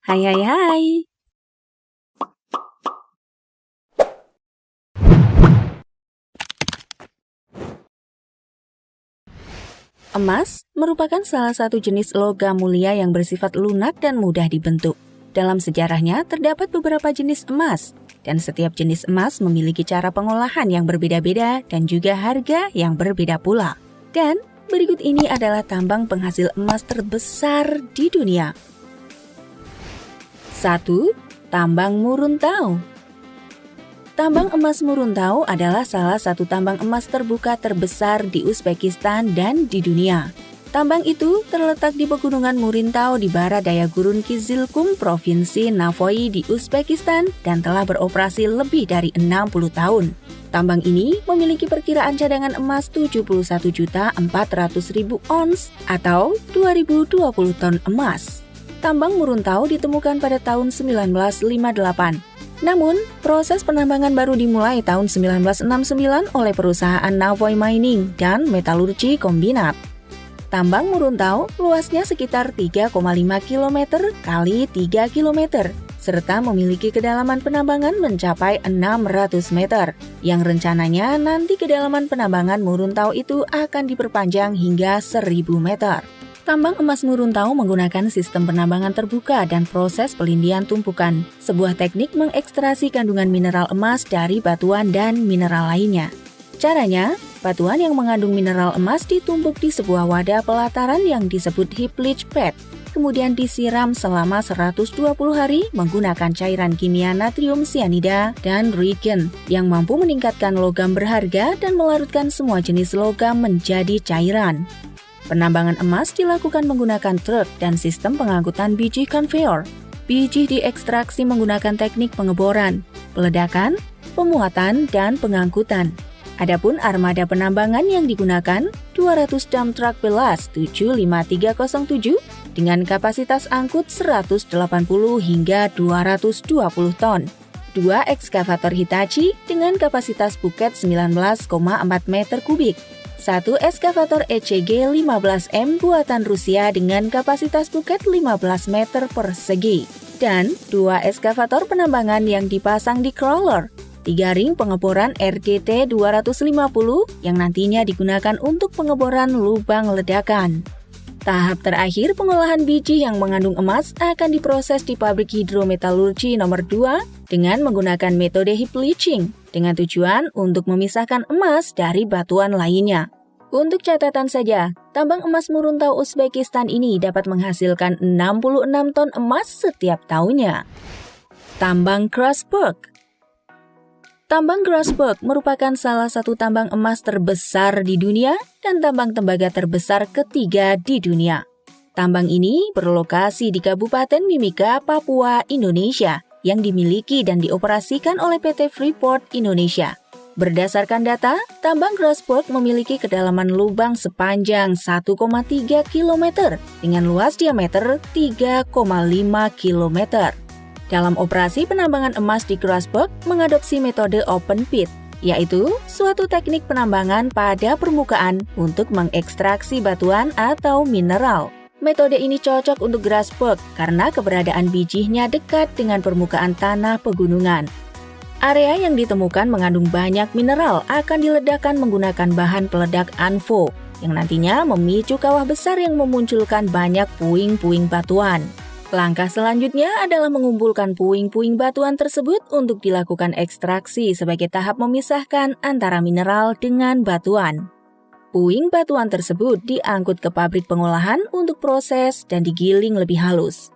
Hai hai hai. Emas merupakan salah satu jenis logam mulia yang bersifat lunak dan mudah dibentuk. Dalam sejarahnya terdapat beberapa jenis emas, dan setiap jenis emas memiliki cara pengolahan yang berbeda-beda dan juga harga yang berbeda pula. Dan berikut ini adalah tambang penghasil emas terbesar di dunia. 1. Tambang Muruntau. Tambang emas Muruntau adalah salah satu tambang emas terbuka terbesar di Uzbekistan dan di dunia. Tambang itu terletak di pegunungan Muruntau di barat daya Gurun Kizilkum, Provinsi Navoy di Uzbekistan dan telah beroperasi lebih dari 60 tahun. Tambang ini memiliki perkiraan cadangan emas 71.400.000 ons atau 2020 ton emas. Tambang Muruntau ditemukan pada tahun 1958. Namun, proses penambangan baru dimulai tahun 1969 oleh perusahaan Navoy Mining dan Metalurgi Kombinat. Tambang Muruntau luasnya sekitar 3,5 km kali 3 km, serta memiliki kedalaman penambangan mencapai 600 meter, yang rencananya nanti kedalaman penambangan Muruntau itu akan diperpanjang hingga 1000 meter. Tambang emas Muruntau menggunakan sistem penambangan terbuka dan proses pelindian tumpukan, sebuah teknik mengekstraksi kandungan mineral emas dari batuan dan mineral lainnya. Caranya, batuan yang mengandung mineral emas ditumpuk di sebuah wadah pelataran yang disebut heap leach pad, kemudian disiram selama 120 hari menggunakan cairan kimia natrium cyanida dan reagent yang mampu meningkatkan logam berharga dan melarutkan semua jenis logam menjadi cairan. Penambangan emas dilakukan menggunakan truk dan sistem pengangkutan biji conveyor. Biji diekstraksi menggunakan teknik pengeboran, peledakan, pemuatan, dan pengangkutan. Adapun armada penambangan yang digunakan 200 dump truck Belas 75307 dengan kapasitas angkut 180 hingga 220 ton. 2 ekskavator Hitachi dengan kapasitas buket 19,4 meter kubik. 1 ekskavator ECG 15M buatan Rusia dengan kapasitas buket 15 meter persegi. Dan 2 ekskavator penambangan yang dipasang di crawler. 3 ring pengeboran RDT 250 yang nantinya digunakan untuk pengeboran lubang ledakan. Tahap terakhir pengolahan biji yang mengandung emas akan diproses di pabrik hidrometalurgi nomor 2 dengan menggunakan metode heap leaching dengan tujuan untuk memisahkan emas dari batuan lainnya. Untuk catatan saja, tambang emas Muruntau Uzbekistan ini dapat menghasilkan 66 ton emas setiap tahunnya. Tambang Grasberg. Tambang Grasberg merupakan salah satu tambang emas terbesar di dunia dan tambang tembaga terbesar ketiga di dunia. Tambang ini berlokasi di Kabupaten Mimika, Papua, Indonesia, yang dimiliki dan dioperasikan oleh PT Freeport Indonesia. Berdasarkan data, tambang Grasberg memiliki kedalaman lubang sepanjang 1,3 km dengan luas diameter 3,5 km. Dalam operasi penambangan emas di Grasberg mengadopsi metode open pit, yaitu suatu teknik penambangan pada permukaan untuk mengekstraksi batuan atau mineral. Metode ini cocok untuk Grasberg karena keberadaan bijinya dekat dengan permukaan tanah pegunungan. Area yang ditemukan mengandung banyak mineral akan diledakkan menggunakan bahan peledak ANFO yang nantinya memicu kawah besar yang memunculkan banyak puing-puing batuan. Langkah selanjutnya adalah mengumpulkan puing-puing batuan tersebut untuk dilakukan ekstraksi sebagai tahap memisahkan antara mineral dengan batuan. Puing batuan tersebut diangkut ke pabrik pengolahan untuk proses dan digiling lebih halus.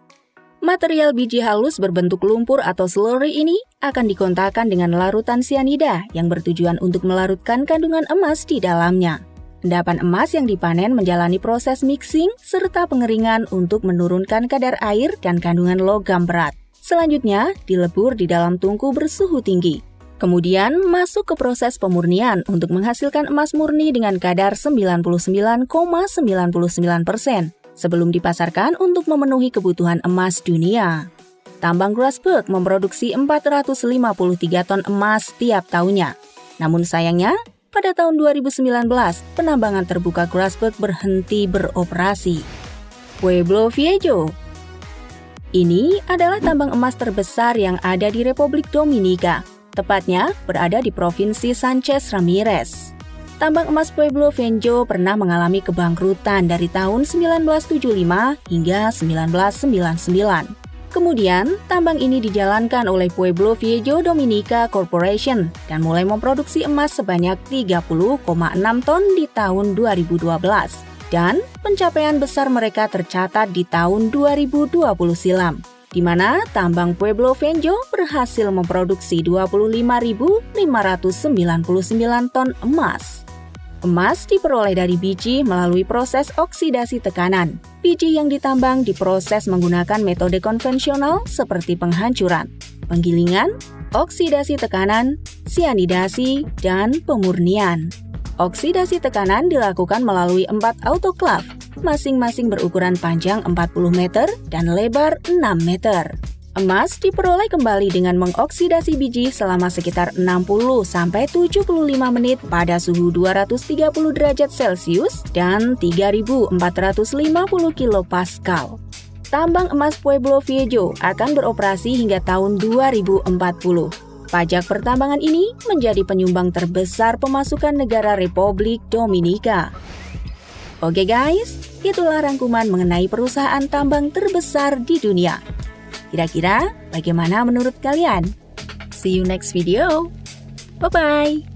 Material biji halus berbentuk lumpur atau slurry ini akan dikontakkan dengan larutan sianida yang bertujuan untuk melarutkan kandungan emas di dalamnya. Endapan emas yang dipanen menjalani proses mixing serta pengeringan untuk menurunkan kadar air dan kandungan logam berat. Selanjutnya, dilebur di dalam tungku bersuhu tinggi. Kemudian masuk ke proses pemurnian untuk menghasilkan emas murni dengan kadar 99,99% sebelum dipasarkan untuk memenuhi kebutuhan emas dunia. Tambang Grasberg memproduksi 453 ton emas setiap tahunnya. Namun sayangnya, pada tahun 2019, penambangan terbuka Grasberg berhenti beroperasi. Pueblo Viejo. Ini adalah tambang emas terbesar yang ada di Republik Dominika, tepatnya berada di Provinsi Sanchez Ramirez. Tambang emas Pueblo Viejo pernah mengalami kebangkrutan dari tahun 1975 hingga 1999. Kemudian, tambang ini dijalankan oleh Pueblo Viejo Dominica Corporation dan mulai memproduksi emas sebanyak 30,6 ton di tahun 2012. Dan pencapaian besar mereka tercatat di tahun 2020 silam, di mana tambang Pueblo Viejo berhasil memproduksi 25.599 ton emas. Emas diperoleh dari biji melalui proses oksidasi tekanan. Biji yang ditambang diproses menggunakan metode konvensional seperti penghancuran, penggilingan, oksidasi tekanan, sianidasi, dan pemurnian. Oksidasi tekanan dilakukan melalui 4 autoklav, masing-masing berukuran panjang 40 meter dan lebar 6 meter. Emas diperoleh kembali dengan mengoksidasi biji selama sekitar 60-75 menit pada suhu 230 derajat Celcius dan 3.450 kilopascal. Tambang emas Pueblo Viejo akan beroperasi hingga tahun 2040. Pajak pertambangan ini menjadi penyumbang terbesar pemasukan negara Republik Dominika. Oke guys, itulah rangkuman mengenai perusahaan tambang terbesar di dunia. Kira-kira bagaimana menurut kalian? See you next video. Bye-bye.